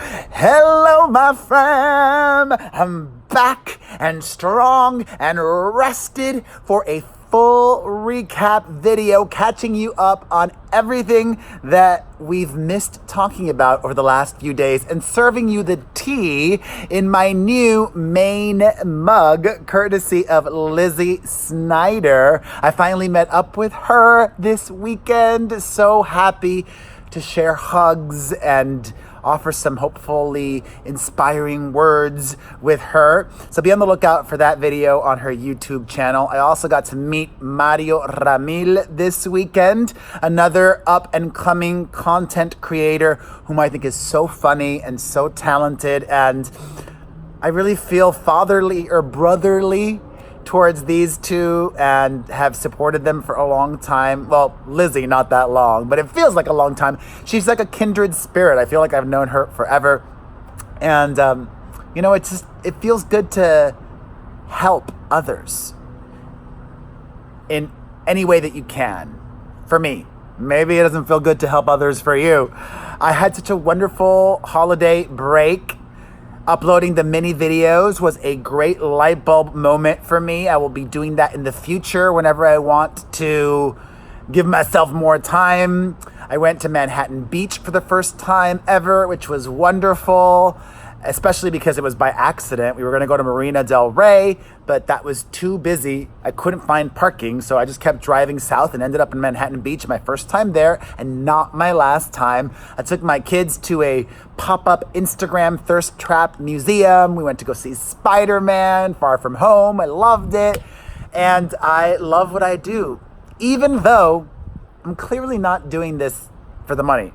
Hello, my friend. I'm back and strong and rested for a full recap video, catching you up on everything that we've missed talking about over the last few days and serving you the tea in my new main mug, courtesy of Lizzie Snyder. I finally met up with her this weekend. So happy to share hugs and offer some hopefully inspiring words with her. So be on the lookout for that video on her YouTube channel. I also got to meet Mario Ramil this weekend, another up and coming content creator whom I think is so funny and so talented. And I really feel fatherly or brotherly towards these two and have supported them for a long time. Well, Lizzie, not that long, but it feels like a long time. She's like a kindred spirit. I feel like I've known her forever. And, it feels good to help others in any way that you can. For me, maybe it doesn't feel good to help others for you. I had such a wonderful holiday break. Uploading the mini videos was a great light bulb moment for me. I will be doing that in the future whenever I want to give myself more time. I went to Manhattan Beach for the first time ever, which was wonderful, especially because it was by accident. We were going to go to Marina del Rey, but that was too busy. I couldn't find parking, so I just kept driving south and ended up in Manhattan Beach, my first time there and not my last time. I took my kids to a pop-up Instagram thirst trap museum. We went to go see Spider-Man Far From Home. I loved it, and I love what I do, even though I'm clearly not doing this for the money,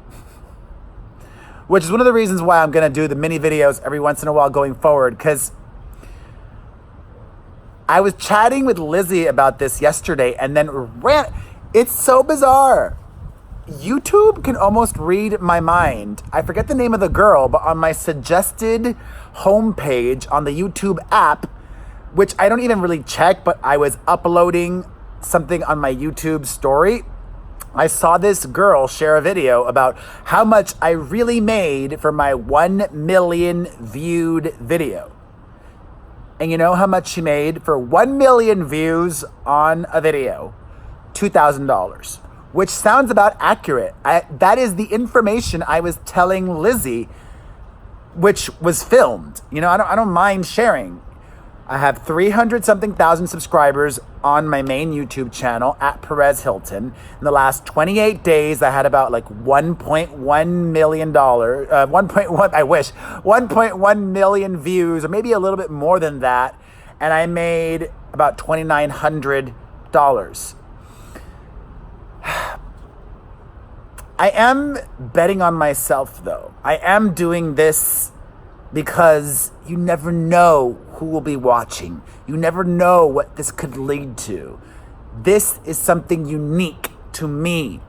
which is one of the reasons why I'm going to do the mini videos every once in a while going forward, because I was chatting with Lizzie about this yesterday and then it's so bizarre. YouTube can almost read my mind. I forget the name of the girl, but on my suggested homepage on the YouTube app, which I don't even really check, but I was uploading something on my YouTube story, I saw this girl share a video about how much I really made for my 1 million viewed video. And you know how much she made for 1 million views on a video? $2,000, which sounds about accurate. That is the information I was telling Lizzie, which was filmed. I don't mind sharing. I have 300-something thousand subscribers on my main YouTube channel at Perez Hilton. In the last 28 days, I had about like $1.1 million, 1.1 million views, or maybe a little bit more than that. And I made about $2,900. I am betting on myself, though. I am doing this because you never know who will be watching. You never know what this could lead to. This is something unique to me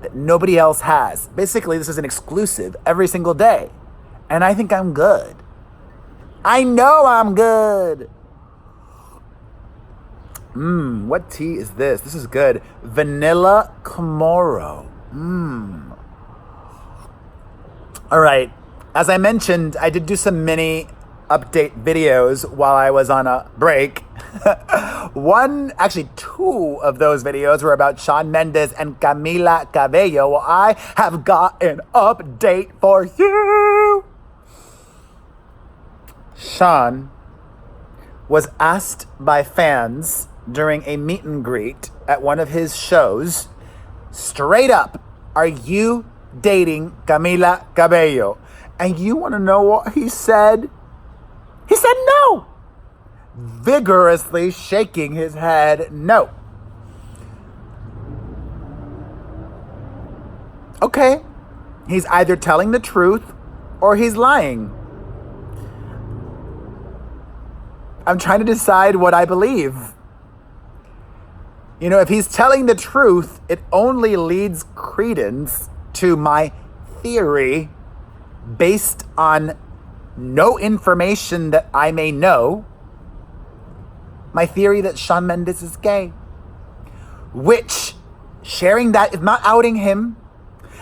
that nobody else has. Basically, this is an exclusive every single day. And I think I'm good. I know I'm good. What tea is this? This is good. Vanilla Camaro. All right. As I mentioned, I did do some mini update videos while I was on a break. Two of those videos were about Shawn Mendes and Camila Cabello. Well, I have got an update for you. Shawn was asked by fans during a meet and greet at one of his shows, straight up, are you dating Camila Cabello? And you want to know what he said? He said no. Vigorously shaking his head no. Okay. He's either telling the truth or he's lying. I'm trying to decide what I believe. If he's telling the truth, it only leads credence to my theory based on no information that I may know, my theory that Shawn Mendes is gay. Which, sharing that is not outing him.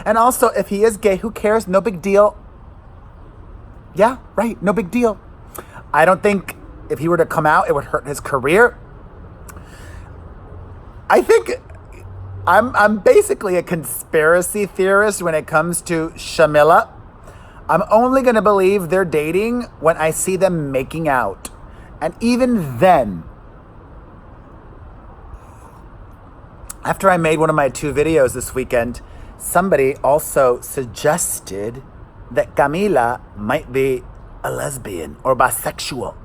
And also, if he is gay, who cares? No big deal. Yeah, right. No big deal. I don't think if he were to come out, it would hurt his career. I think I'm basically a conspiracy theorist when it comes to Camila. I'm only going to believe they're dating when I see them making out. And even then, after I made one of my 2 videos this weekend, somebody also suggested that Camila might be a lesbian or bisexual.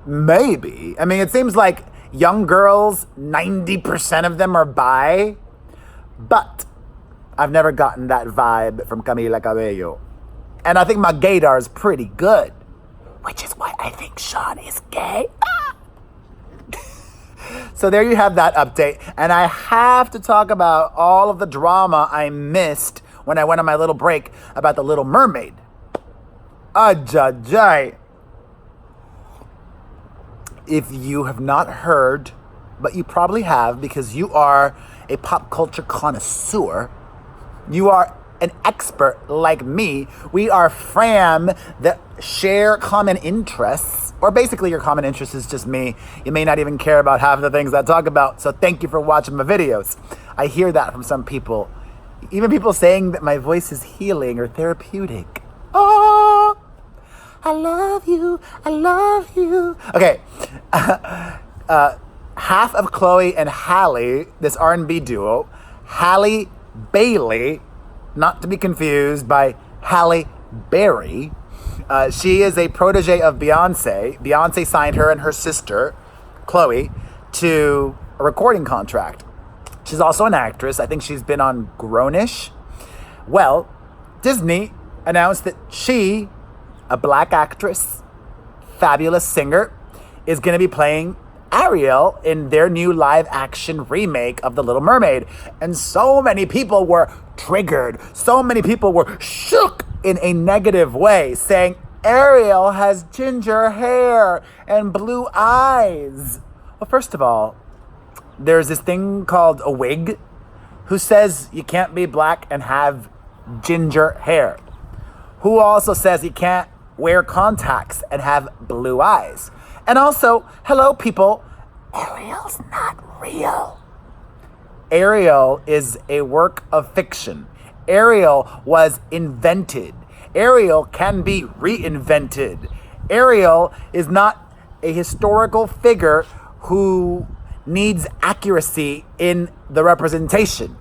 Maybe. I mean, it seems like young girls, 90% of them are bi, but I've never gotten that vibe from Camila Cabello. And I think my gaydar is pretty good, which is why I think Shawn is gay. So there you have that update. And I have to talk about all of the drama I missed when I went on my little break about the Little Mermaid. Ajajay. If you have not heard, but you probably have because you are a pop culture connoisseur, you are an expert like me. We are fam that share common interests, or basically your common interest is just me. You may not even care about half the things I talk about, so thank you for watching my videos. I hear that from some people. Even people saying that my voice is healing or therapeutic. Oh, I love you. I love you. Okay. Half of Chloe and Halle, this R&B duo, Halle Bailey, not to be confused by Halle Berry. She is a protege of Beyonce. Beyonce signed her and her sister, Chloe, to a recording contract. She's also an actress. I think she's been on Grownish. Well, Disney announced that she, a black actress, fabulous singer, is going to be playing Ariel in their new live-action remake of The Little Mermaid. And so many people were triggered. So many people were shook in a negative way, saying Ariel has ginger hair and blue eyes. Well, first of all, there's this thing called a wig. Who says you can't be black and have ginger hair? Who also says you can't wear contacts and have blue eyes? And also, hello people, Ariel's not real. Ariel is a work of fiction. Ariel was invented. Ariel can be reinvented. Ariel is not a historical figure who needs accuracy in the representation.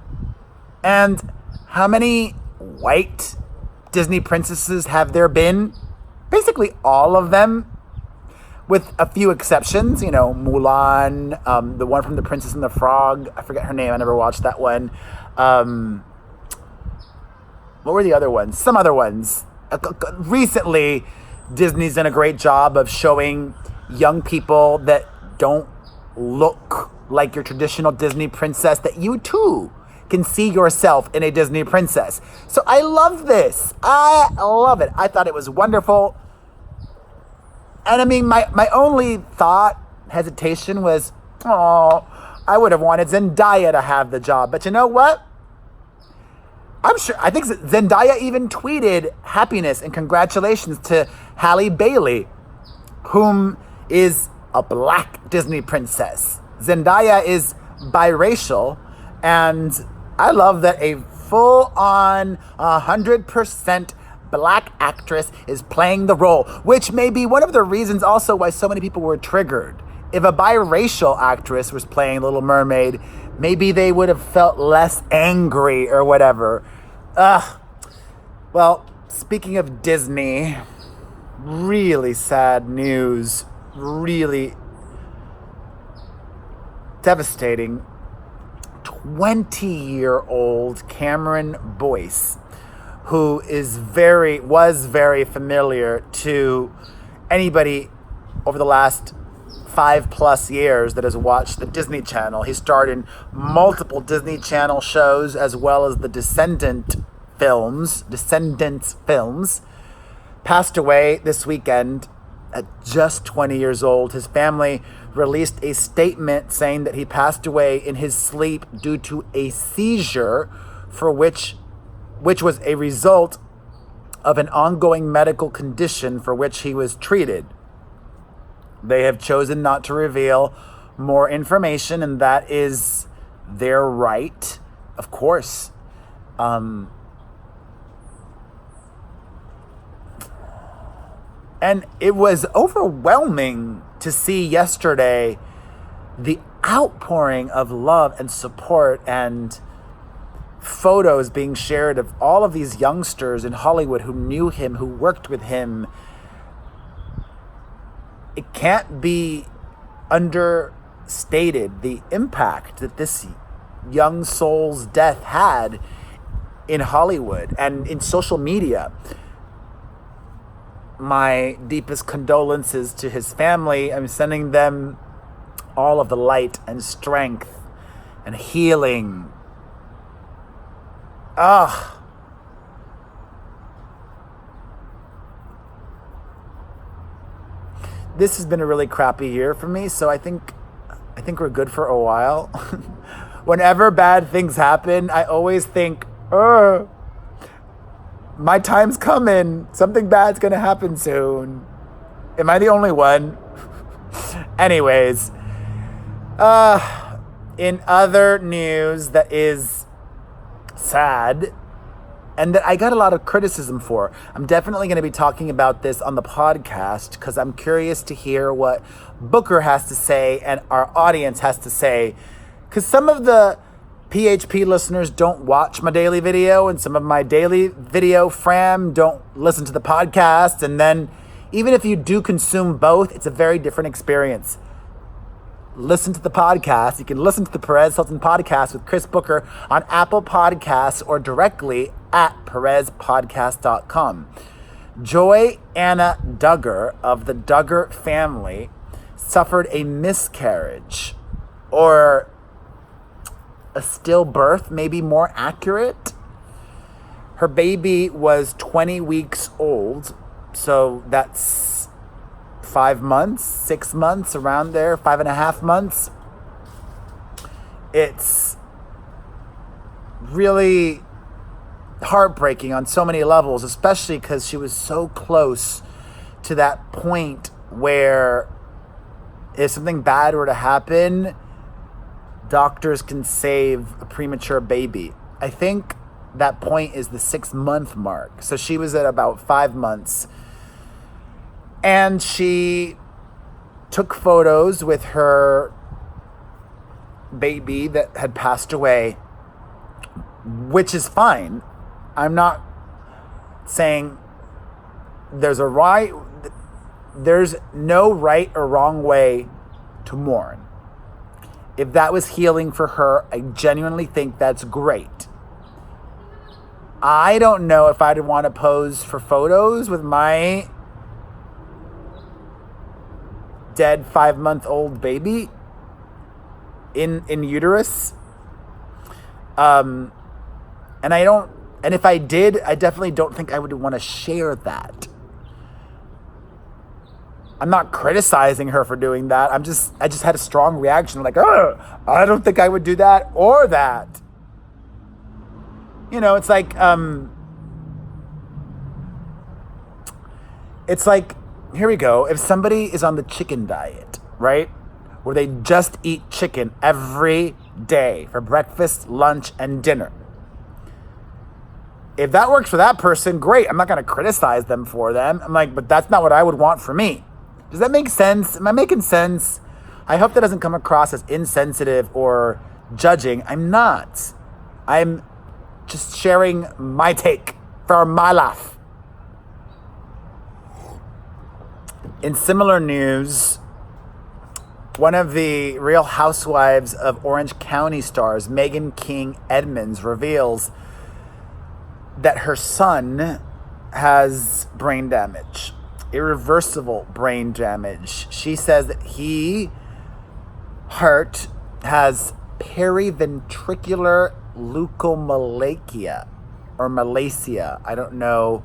And how many white Disney princesses have there been? Basically all of them, with a few exceptions. You know, Mulan, the one from The Princess and the Frog. I forget her name. I never watched that one. What were the other ones? Some other ones. Recently, Disney's done a great job of showing young people that don't look like your traditional Disney princess, that you too can see yourself in a Disney princess. So I love this. I love it. I thought it was wonderful. And I mean, my only thought, hesitation was, oh, I would have wanted Zendaya to have the job. But you know what? I think Zendaya even tweeted happiness and congratulations to Halle Bailey, whom is a black Disney princess. Zendaya is biracial, and I love that a full-on 100% black actress is playing the role, which may be one of the reasons also why so many people were triggered. If a biracial actress was playing Little Mermaid, maybe they would have felt less angry or whatever. Well, speaking of Disney, really sad news, really devastating. 20-year-old Cameron Boyce, who was very familiar to anybody over the last 5+ years that has watched the Disney Channel. He starred in multiple Disney Channel shows as well as the Descendants films. Passed away this weekend at just 20 years old. His family released a statement saying that he passed away in his sleep due to a seizure, for which was a result of an ongoing medical condition for which he was treated. They have chosen not to reveal more information, and that is their right, of course. And it was overwhelming to see yesterday the outpouring of love and support and photos being shared of all of these youngsters in Hollywood who knew him, who worked with him. It can't be understated the impact that this young soul's death had in Hollywood and in social media. My deepest condolences to his family. I'm sending them all of the light and strength and healing. This has been a really crappy year for me, so I think we're good for a while. Whenever bad things happen, I always think, my time's coming. Something bad's gonna happen soon. Am I the only one? Anyways, in other news that is sad and that I got a lot of criticism for, I'm definitely going to be talking about this on the podcast because I'm curious to hear what Booker has to say and our audience has to say, because some of the PHP listeners don't watch my daily video, and some of my daily video fam don't listen to the podcast. And then even if you do consume both, it's a very different experience. Listen to the podcast. You can listen to the Perez Hilton podcast with Chris Booker on Apple Podcasts or directly at perezpodcast.com. Joy Anna Duggar of the Duggar family suffered a miscarriage, or a stillbirth, maybe more accurate. Her baby was 20 weeks old, so that's 5 months, 6 months, around there, 5.5 months. It's really heartbreaking on so many levels, especially because she was so close to that point where if something bad were to happen, doctors can save a premature baby. I think that point is the 6-month mark. So she was at about 5 months. And she took photos with her baby that had passed away, which is fine. I'm not saying there's no right or wrong way to mourn. If that was healing for her, I genuinely think that's great. I don't know if I'd want to pose for photos with my dead 5-month-old baby in uterus. And if I did, I definitely don't think I would want to share that. I'm not criticizing her for doing that. I just had a strong reaction, like, I don't think I would do that or that. You know, it's like, here we go. If somebody is on the chicken diet, right? Where they just eat chicken every day for breakfast, lunch, and dinner. If that works for that person, great. I'm not going to criticize them for them. I'm like, but that's not what I would want for me. Does that make sense? Am I making sense? I hope that doesn't come across as insensitive or judging. I'm not. I'm just sharing my take for my life. In similar news, one of the Real Housewives of Orange County stars, Megan King Edmonds, reveals that her son has brain damage. Irreversible brain damage. She says that heart has periventricular leukomalacia or malacia. I don't know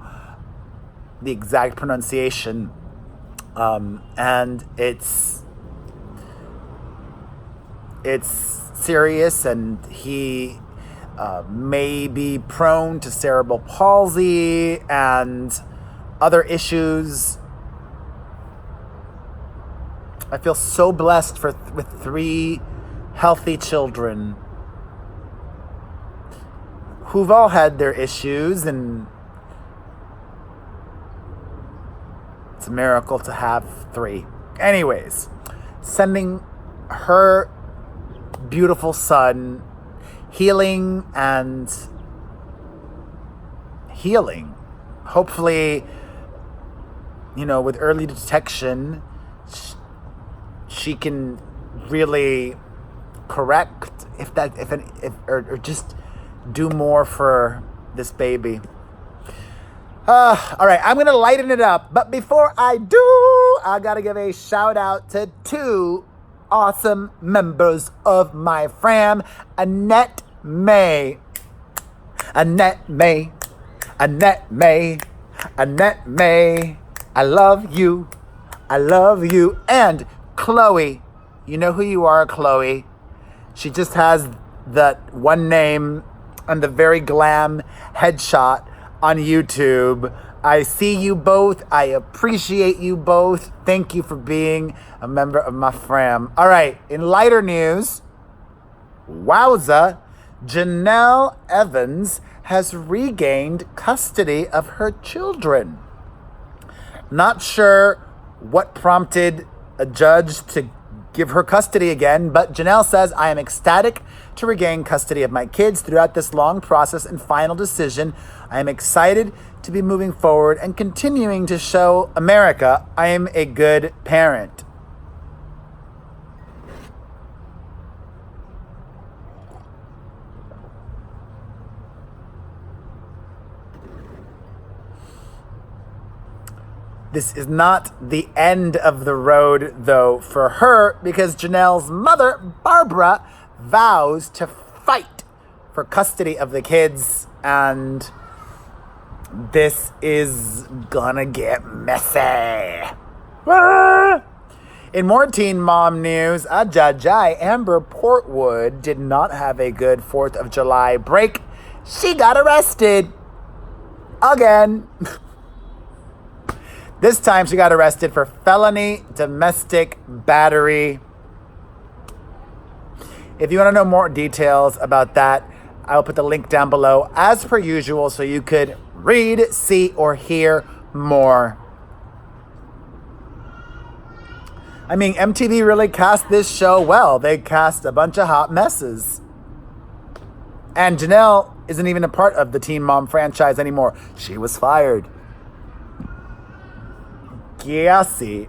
the exact pronunciation. And it's serious, and may be prone to cerebral palsy and other issues. I feel so blessed with 3 healthy children who've all had their issues, and it's a miracle to have 3. Anyways, sending her beautiful son healing. Hopefully, with early detection, she can really correct or just do more for this baby. All right, I'm gonna lighten it up, but before I do, I gotta give a shout out to 2 awesome members of my fam, Annette May. Annette May. Annette May. Annette May. I love you. I love you. And Chloe. You know who you are, Chloe. She just has that one name and the very glam headshot on YouTube. I see you both. I appreciate you both. Thank you for being a member of my fam. All right, in lighter news, wowza, JENELLE EVANS has regained custody of her children. Not sure what prompted a judge to give her custody again, but JENELLE says, I am ecstatic to regain custody of my kids throughout this long process and final decision. I am excited to be moving forward and continuing to show America I am a good parent. This is not the end of the road, though, for her, because JENELLE's mother, Barbara, vows to fight for custody of the kids, and this is gonna get messy. Ah! In more Teen Mom news, Amber Portwood did not have a good 4th of July break. She got arrested. Again. This time she got arrested for felony domestic battery. If you want to know more details about that, I will put the link down below as per usual so you could read, see, or hear more. I mean, MTV really cast this show well. They cast a bunch of hot messes. And JENELLE isn't even a part of the Teen Mom franchise anymore. She was fired. Gassy.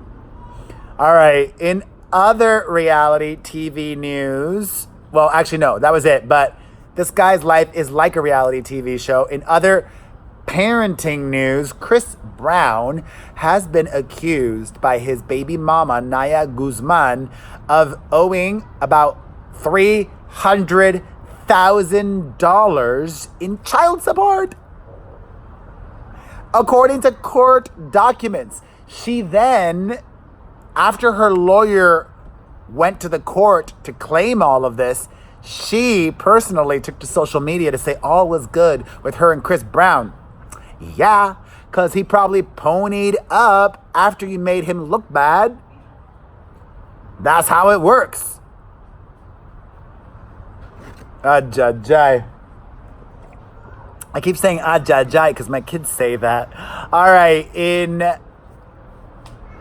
All right, in other reality TV news, well, actually, no, that was it. But this guy's life is like a reality TV show. In other parenting news, Chris Brown has been accused by his baby mama, Naya Guzman, of owing about $300,000 in child support. According to court documents, she then, after her lawyer went to the court to claim all of this, she personally took to social media to say all was good with her and Chris Brown. Yeah, because he probably ponied up after you made him look bad. That's how it works. Ajajai. I keep saying ajajai because my kids say that. All right, in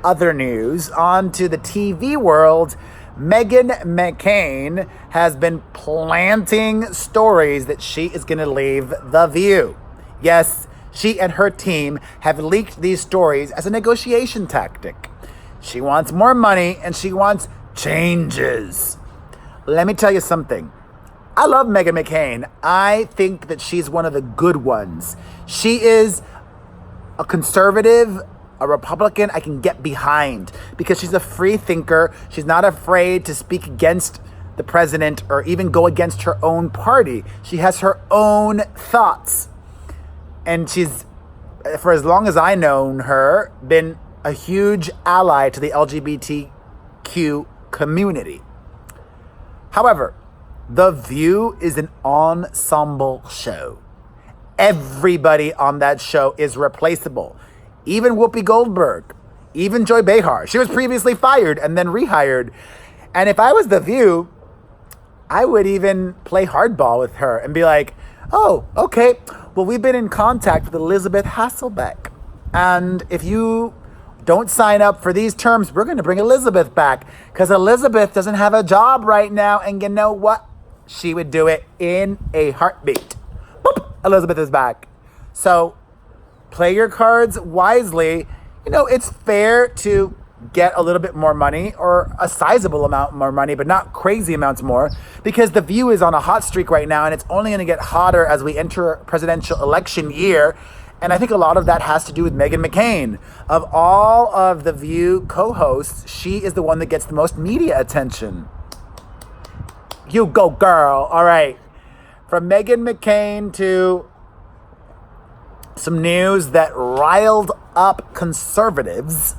other news, on to the TV world. MEGHAN MCCAIN has been planting stories that she is going to leave The View. Yes, she and her team have leaked these stories as a negotiation tactic. She wants more money and she wants changes. Let me tell you something. I love MEGHAN MCCAIN. I think that she's one of the good ones. She is a conservative, a Republican I can get behind because she's a free thinker. She's not afraid to speak against the president or even go against her own party. She has her own thoughts. And she's, for as long as I've known her, been a huge ally to the LGBTQ community. However, The View is an ensemble show. Everybody on that show is replaceable. Even Whoopi Goldberg, even Joy Behar. She was previously fired and then rehired. And if I was The View, I would even play hardball with her and be like, oh, okay, well, we've been in contact with Elizabeth Hasselbeck. And if you don't sign up for these terms, we're going to bring Elizabeth back because Elizabeth doesn't have a job right now. And you know what? She would do it in a heartbeat. Boop, Elizabeth is back. So play your cards wisely. You know, it's fair to get a little bit more money or a sizable amount more money, but not crazy amounts more, because The View is on a hot streak right now and it's only going to get hotter as we enter a presidential election year. And I think a lot of that has to do with MEGHAN MCCAIN. Of all of The View co-hosts, she is the one that gets the most media attention. You go, girl. All right. From MEGHAN MCCAIN to some news that riled up conservatives.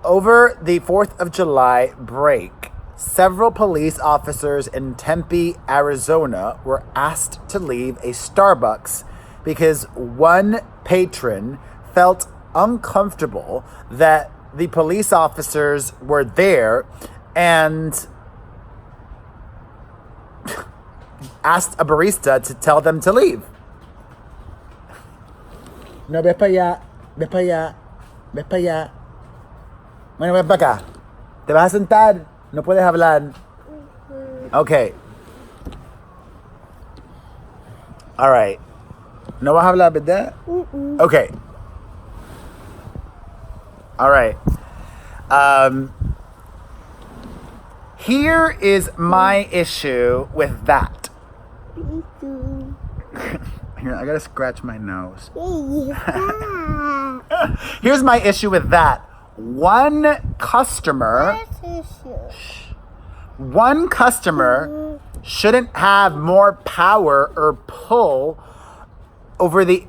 Over the 4th of July break, several police officers in Tempe, Arizona were asked to leave a Starbucks because one patron felt uncomfortable that the police officers were there and asked a barista to tell them to leave. No, ve para allá, ve para allá, ve para allá. Bueno, ven para acá. ¿Te vas a sentar? No puedes hablar. Okay. All right. ¿No vas a hablar, verdad? Okay. All right. Here is my issue with that. Here, I gotta scratch my nose. Here's my issue with that. One customer shouldn't have more power or pull over the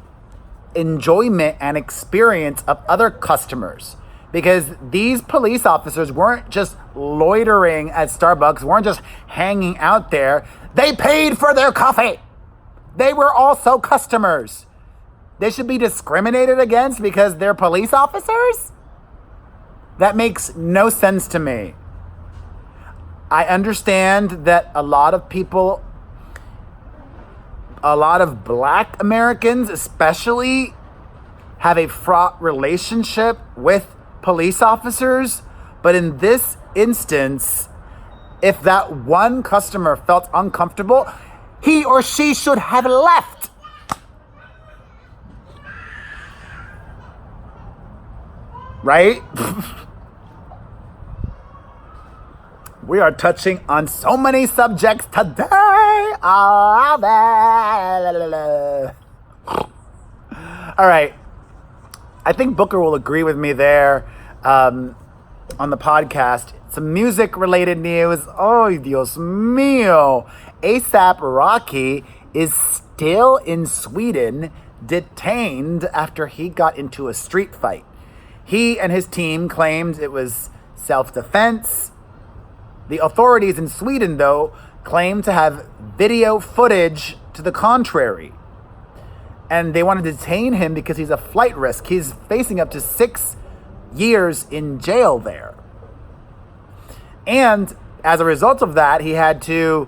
enjoyment and experience of other customers, because these police officers weren't just loitering at Starbucks, weren't just hanging out there. They paid for their coffee. They were also customers. They should be discriminated against because they're police officers? That makes no sense to me. I understand that a lot of people, a lot of Black Americans especially, have a fraught relationship with police officers. But in this instance, if that one customer felt uncomfortable, he or she should have left. Right? We are touching on so many subjects today. All right. I think Booker will agree with me there on the podcast. Some music-related news. Oh, Dios mío. A$AP Rocky is still in Sweden, detained after he got into a street fight. He and his team claimed it was self-defense. The authorities in Sweden, though, claim to have video footage to the contrary. And they want to detain him because he's a flight risk. He's facing up to 6 years in jail there. And as a result of that, he had to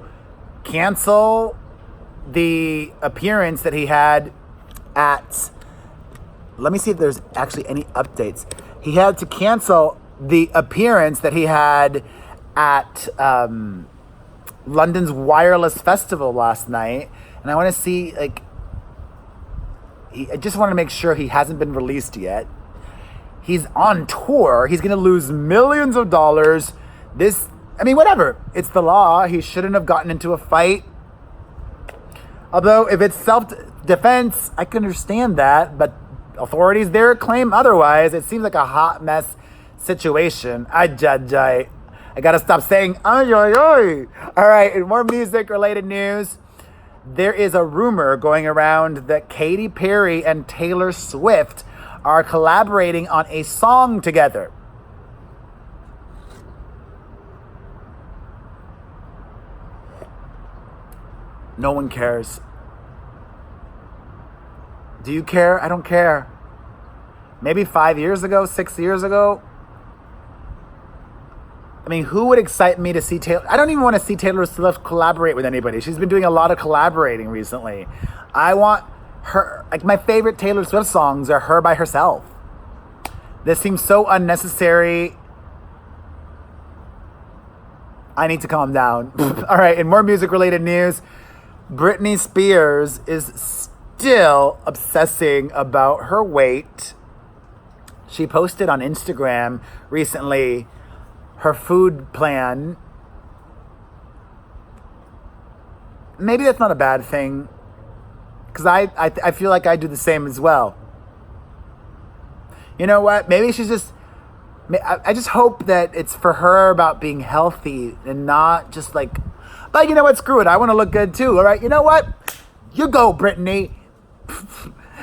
cancel the appearance that he had at... Let me see if there's actually any updates. He had to cancel the appearance that he had at London's Wireless Festival last night. And I want to see, like... I just want to make sure he hasn't been released yet. He's on tour. He's going to lose millions of dollars. Whatever. It's the law. He shouldn't have gotten into a fight. Although, if it's self-defense, I can understand that. But authorities there claim otherwise. It seems like a hot mess situation. I got to stop saying, ay, ay, ay. All right, in more music-related news, there is a rumor going around that Katy Perry and Taylor Swift are collaborating on a song together. No one cares. Do you care? I don't care. Maybe 5 years ago, 6 years ago. I mean, who would excite me to see Taylor? I don't even want to see Taylor Swift collaborate with anybody. She's been doing a lot of collaborating recently. I want her, like my favorite Taylor Swift songs are her by herself. This seems so unnecessary. I need to calm down. All right, in more music-related news, Britney Spears is still obsessing about her weight. She posted on Instagram recently her food plan. Maybe that's not a bad thing, because I feel like I do the same as well. You know what? Maybe she's just... I just hope that it's for her about being healthy and not just like... But you know what? Screw it. I want to look good too. All right? You know what? You go, Britney.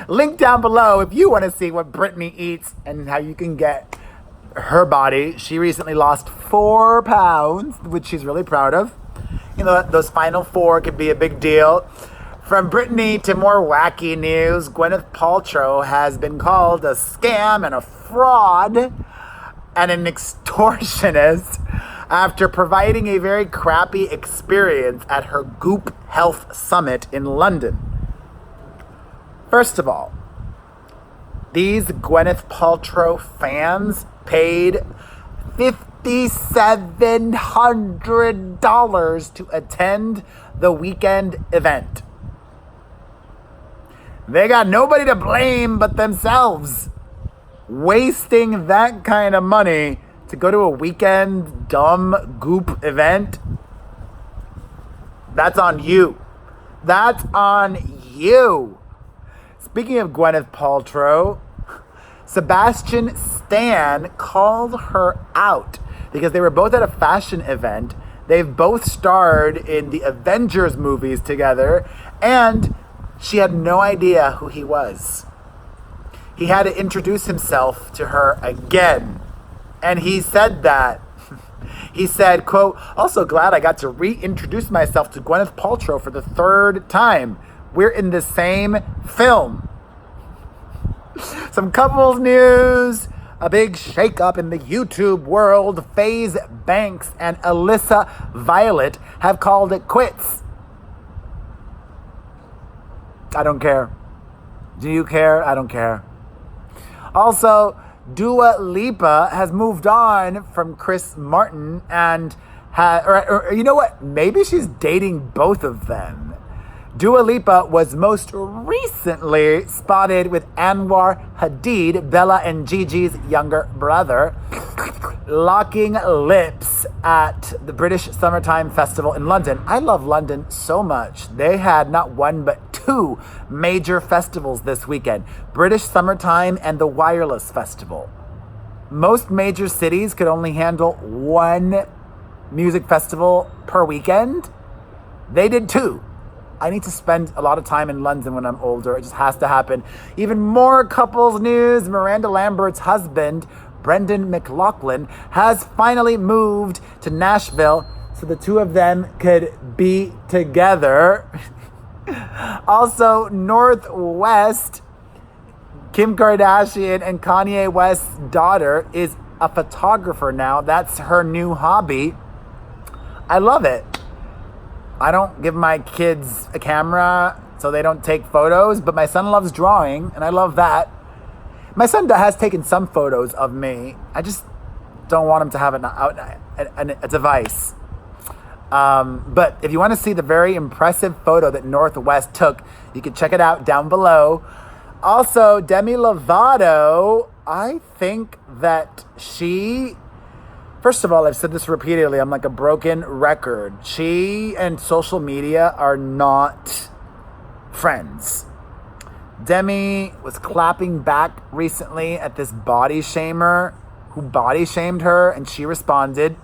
Link down below if you want to see what Britney eats and how you can get her body. She recently lost 4 pounds, which she's really proud of. You know, those final 4 could be a big deal. From Britney to more wacky news, Gwyneth Paltrow has been called a scam and a fraud and an extortionist after providing a very crappy experience at her Goop Health Summit in London. First of all, these Gwyneth Paltrow fans paid $5,700 to attend the weekend event. They got nobody to blame but themselves. Wasting that kind of money to go to a weekend dumb Goop event, that's on you. That's on you. Speaking of Gwyneth Paltrow, Sebastian Stan called her out because they were both at a fashion event. They've both starred in the Avengers movies together, and she had no idea who he was. He had to introduce himself to her again. And he said that. He said, quote, "Also glad I got to reintroduce myself to Gwyneth Paltrow for the 3rd time. We're in the same film." Some couples news. A big shakeup in the YouTube world. FaZe Banks and Alyssa Violet have called it quits. I don't care. Do you care? I don't care. Also, Dua Lipa has moved on from Chris Martin and or you know what? Maybe she's dating both of them. Dua Lipa was most recently spotted with Anwar Hadid, Bella and Gigi's younger brother, locking lips at the British Summertime Festival in London. I love London so much. They had not one but 2 major festivals this weekend. British Summertime and the Wireless Festival. Most major cities could only handle 1 music festival per weekend. They did 2. I need to spend a lot of time in London when I'm older. It just has to happen. Even more couples news. Miranda Lambert's husband, Brendan McLaughlin, has finally moved to Nashville so the 2 of them could be together. Also, Northwest, Kim Kardashian and Kanye West's daughter is a photographer now. That's her new hobby. I love it. I don't give my kids a camera so they don't take photos, but my son loves drawing, and I love that. My son has taken some photos of me. I just don't want him to have a device. But if you want to see the very impressive photo that Northwest took, you can check it out down below. Also, Demi Lovato, I think that first of all, I've said this repeatedly, I'm like a broken record. She and social media are not friends. Demi was clapping back recently at this body shamer who body shamed her, and she responded.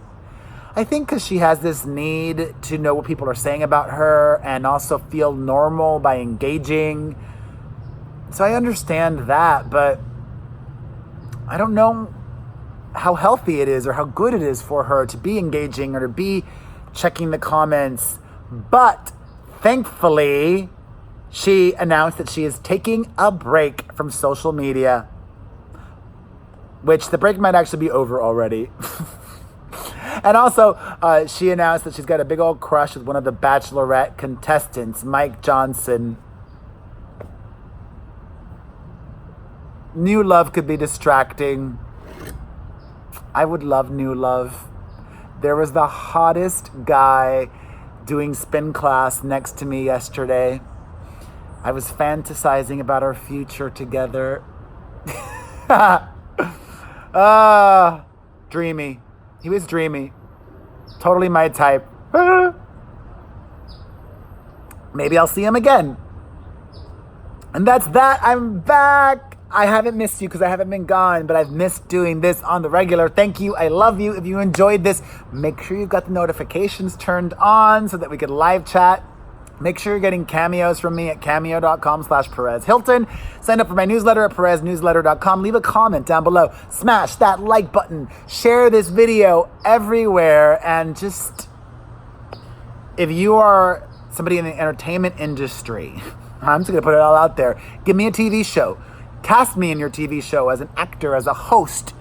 I think because she has this need to know what people are saying about her and also feel normal by engaging. So I understand that, but I don't know how healthy it is or how good it is for her to be engaging or to be checking the comments. But thankfully, she announced that she is taking a break from social media, which the break might actually be over already. And also, she announced that she's got a big old crush with one of the Bachelorette contestants, Mike Johnson. New love could be distracting. I would love new love. There was the hottest guy doing spin class next to me yesterday. I was fantasizing about our future together. Dreamy. He was dreamy. Totally my type. Maybe I'll see him again. And that's that. I'm back. I haven't missed you because I haven't been gone, but I've missed doing this on the regular. Thank you. I love you. If you enjoyed this, make sure you've got the notifications turned on so that we could live chat. Make sure you're getting cameos from me at cameo.com/Perez Hilton. Sign up for my newsletter at PerezNewsletter.com. Leave a comment down below. Smash that like button. Share this video everywhere. And just, if you are somebody in the entertainment industry, I'm just going to put it all out there. Give me a TV show. Cast me in your TV show as an actor, as a host.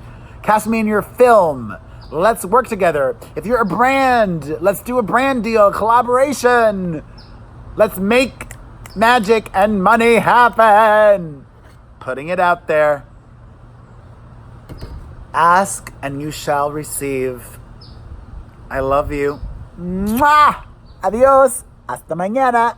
Cast me in your film. Let's work together. If you're a brand, let's do a brand deal, collaboration. Let's make magic and money happen. Putting it out there. Ask and you shall receive. I love you. Mwah! Adios. Hasta mañana.